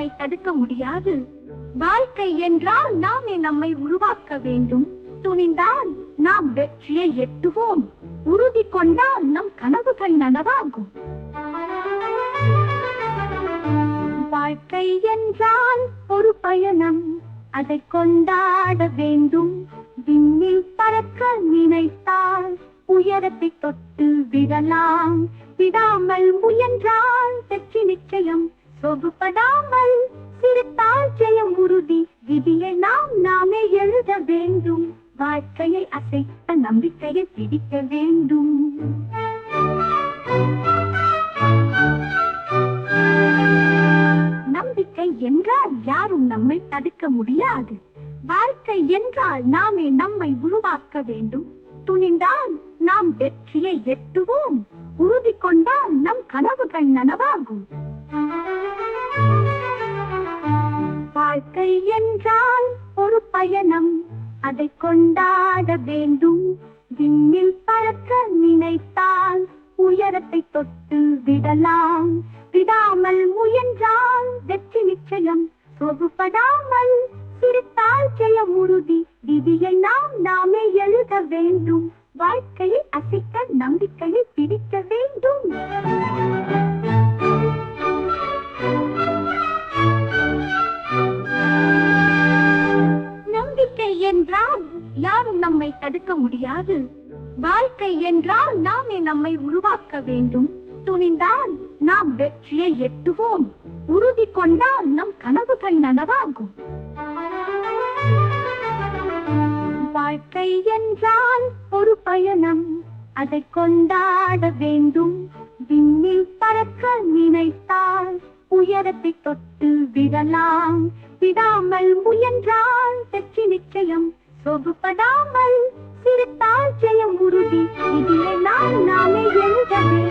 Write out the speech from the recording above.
நம்மை தடுக்க முடியாது. வாழ்க்கை என்றால் நாமே நம்மை உருவாக்க வேண்டும். துணிந்தால் நாம் வெற்றியை எட்டுவோம். உறுதி கொண்டால் நம் கனவுகள் நனவாகும். வாழ்க்கை என்றால் ஒரு பயணம், அதை கொண்டாட வேண்டும். விண்ணில் பறக்க நினைத்தால் உயரத்தை தொட்டு விடலாம். விடாமல் முயன்றால் வெற்றி நிச்சயம். சொகுப்படாமல் சிரித்தால் ஜெயம் உறுதி. விதியை நாமே எழுத வேண்டும். வாழ்க்கையை அசைத்த நம்பிக்கையை பிடிக்க வேண்டும். நம்பிக்கை என்றால் யாரும் நம்மை தடுக்க முடியாது. வாழ்க்கை என்றால் நாமே நம்மை உருவாக்க வேண்டும். துணிந்தால் நாம் வெற்றியை எட்டுவோம். உறுதி கொண்டால் நம் கனவுகள் நனவாகும். வாழ்க்கை என்றால் ஒரு பயணம், அதை கொண்டாட வேண்டும். விண்ணில் பறக்க நினைத்தால் உயரத்தை தொட்டு விடலாம். விடாமல் முயன்றால் வெற்றி நிச்சயம். சொகுப்படாமல் சிரித்தால் ஜெயம் உறுதி. விதியை நாமே எழுத வேண்டும். வாழ்க்கையை அசைக்க நம்பிக்கையை பிடிக்க வேண்டும். நம்பிக்கை என்றால் யாரும் நம்மை தடுக்க முடியாது. வாழ்க்கை என்றால் நாமே நம்மை உருவாக்க வேண்டும். துணிந்தால் நாம் வெற்றியை எட்டுவோம். உறுதி கொண்டால் நம் கனவுகள் நனவாகும். வாழ்க்கை என்றால் ஒரு பயணம், அதை கொண்டாட வேண்டும். விண்ணில் பறக்க நினைத்தால் உயரத்தை தொட்டு விடலாம். விடாமல் முயன்றால் வெற்றி நிச்சயம். சொகுப்படாமல் சிரித்தால் ஜெயம் உறுதி. இதிலே நாமே எழுத வேண்டும்.